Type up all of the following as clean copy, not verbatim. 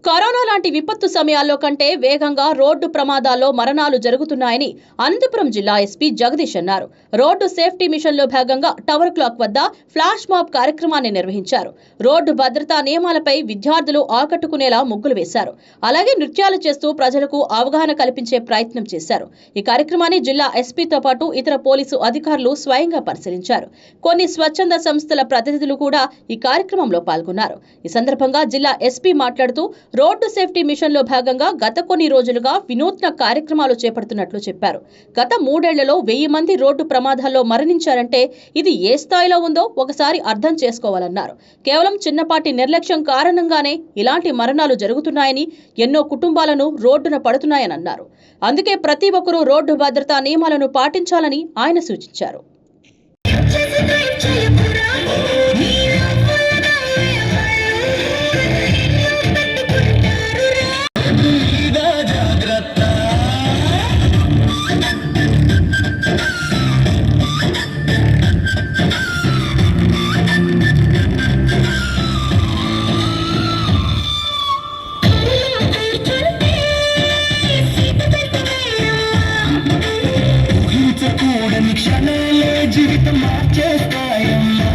Corona లాంటి విపత్తు సమయాల్లో కంటే వేగంగా రోడ్డు ప్రమాదాల్లో మరణాలు జరుగుతున్నాయని అనంతపురం జిల్లా ఎస్పీ జగదీష్ అన్నారు. రోడ్డు సేఫ్టీ మిషన్లో భాగంగా టవర్ క్లాక్ వద్ద ఫ్లాష్ మాబ్ కార్యక్రమాన్ని నిర్వహించారు. రోడ్డు భద్రతా నియమాలపై విద్యార్థులు ఆకట్టుకునేలా ముగ్గులు వేశారు. అలాగే నృత్యాలు చేస్తూ ప్రజలకు అవగాహన కల్పించే ప్రయత్నం చేశారు. ఈ కార్యక్రమాన్ని జిల్లా ఎస్పీతో పాటు ఇతర పోలీసు అధికారులు స్వయంగా పరిశీలించారు. కొన్ని స్వచ్ఛంద సంస్థల ప్రతినిధులు కూడా ఈ కార్యక్రమంలో పాల్గొన్నారు. ఈ సందర్భంగా జిల్లా ఎస్పీ మాట్లాడుతూ రోడ్డు సేఫ్టీ మిషన్ లో భాగంగా గత కొన్ని రోజులుగా వినూత్న కార్యక్రమాలు చేపడుతున్నట్లు చెప్పారు. గత 3 ఏళ్లలో 1000 మంది రోడ్డు ప్రమాదాల్లో మరణించారంటే ఇది ఏ స్థాయిలో ఉందో ఒకసారి అర్థం చేసుకోవాలన్నారు. కేవలం చిన్నపాటి నిర్లక్ష్యం కారణంగానే ఇలాంటి మరణాలు జరుగుతున్నాయని, ఎన్నో కుటుంబాలను రోడ్డున పడుతున్నాయని అన్నారు. అందుకే ప్రతి ఒక్కరూ రోడ్డు భద్రతా నియమాలను పాటించాలని ఆయన సూచించారు. జీవితం మార్చేస్తాయమ్మా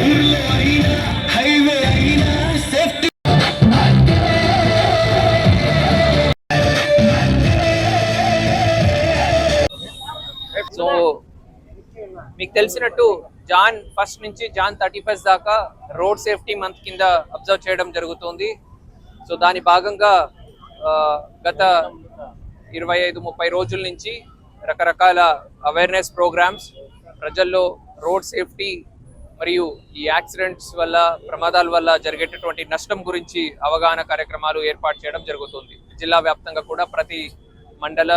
ఊర్లో అయినా హైవే అయినా సేఫ్టీ. సో మీకు తెలిసినట్టు జాన్ 1 నుంచి జాన్ 31 దాకా రోడ్ సేఫ్టీ మంత్ కింద అబ్జర్వ్ చేయడం జరుగుతుంది. సో దాని భాగంగా గత 25-30 రోజుల నుంచి రకరకాల అవేర్నెస్ ప్రోగ్రామ్స్ ప్రజల్లో రోడ్ సేఫ్టీ మరియు ఈ యాక్సిడెంట్స్ వల్ల ప్రమాదాల వల్ల జరిగేటటువంటి నష్టం గురించి అవగాహన కార్యక్రమాలు ఏర్పాటు చేయడం జరుగుతుంది. జిల్లా వ్యాప్తంగా కూడా ప్రతి మండల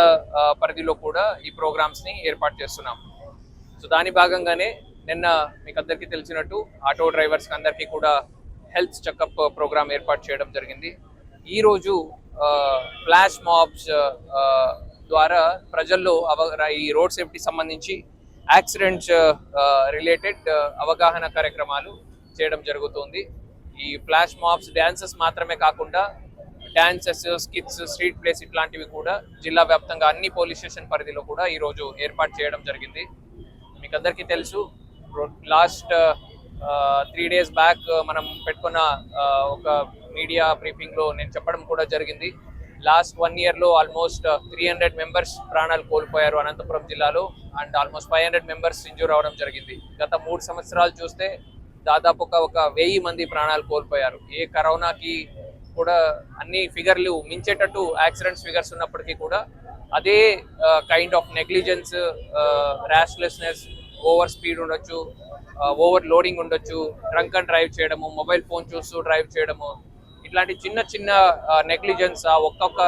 పరిధిలో కూడా ఈ ప్రోగ్రామ్స్ని ఏర్పాటు చేస్తున్నాం. సో దాని భాగంగానే నిన్న మీకు అందరికీ తెలిసినట్టు ఆటో డ్రైవర్స్కి అందరికీ కూడా హెల్త్ చెకప్ ప్రోగ్రామ్ ఏర్పాటు చేయడం జరిగింది. ఈరోజు ఫ్లాష్ మాబ్స్ ద్వారా ప్రజల్లో ఈ రోడ్ సేఫ్టీ సంబంధించి యాక్సిడెంట్స్ రిలేటెడ్ అవగాహన కార్యక్రమాలు చేయడం జరుగుతుంది. ఈ ఫ్లాష్ మాబ్స్ డ్యాన్సెస్ మాత్రమే కాకుండా డాన్సెస్, స్కిట్స్, స్ట్రీట్ ప్లేస్ ఇట్లాంటివి కూడా జిల్లా వ్యాప్తంగా అన్ని పోలీస్ స్టేషన్ పరిధిలో కూడా ఈరోజు ఏర్పాటు చేయడం జరిగింది. మీకు అందరికీ తెలుసు, లాస్ట్ 3 days బ్యాక్ మనం పెట్టుకున్న ఒక మీడియా బ్రీఫింగ్లో నేను చెప్పడం కూడా జరిగింది. లాస్ట్ 1 yearలో ఆల్మోస్ట్ 300 మెంబర్స్ ప్రాణాలు కోల్పోయారు అనంతపురం జిల్లాలో, అండ్ ఆల్మోస్ట్ 500 మెంబర్స్ ఇంజూర్ అవడం జరిగింది. గత 3 సంవత్సరాలు చూస్తే దాదాపు ఒక 1000 మంది ప్రాణాలు కోల్పోయారు. ఏ కరోనాకి కూడా అన్ని ఫిగర్లు మించేటట్టు యాక్సిడెంట్స్ ఫిగర్స్ ఉన్నప్పటికీ కూడా అదే kind of negligence, rashlessness, over speed ఉండొచ్చు, ఓవర్ లోడింగ్ ఉండొచ్చు, డ్రంక్ అండ్ డ్రైవ్ చేయడము, మొబైల్ ఫోన్ చూస్తూ డ్రైవ్ చేయడము, ఇట్లాంటి చిన్న చిన్న నెగ్లిజెన్స్ ఒక్కొక్క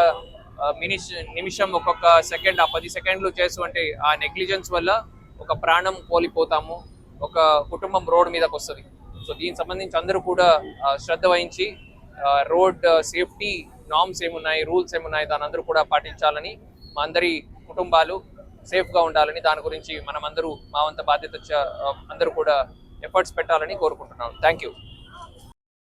నిమిషం, ఒక్కొక్క సెకండ్, 10 సెకండ్లు చేస్తుంటే ఆ నెగ్లిజెన్స్ వల్ల ఒక ప్రాణం కోల్పోతాము, ఒక కుటుంబం రోడ్ మీదకి వస్తుంది. సో దీనికి సంబంధించి అందరూ కూడా శ్రద్ధ వహించి రోడ్ సేఫ్టీ నార్మ్స్ ఏమున్నాయి, రూల్స్ ఏమున్నాయి, దాని అందరూ కూడా పాటించాలని, మా అందరి కుటుంబాలు సేఫ్గా ఉండాలని, దాని గురించి మనం అందరూ మా వంత బాధ్యత అందరూ కూడా ఎఫర్ట్స్ పెట్టాలని కోరుకుంటున్నాం. Thank you.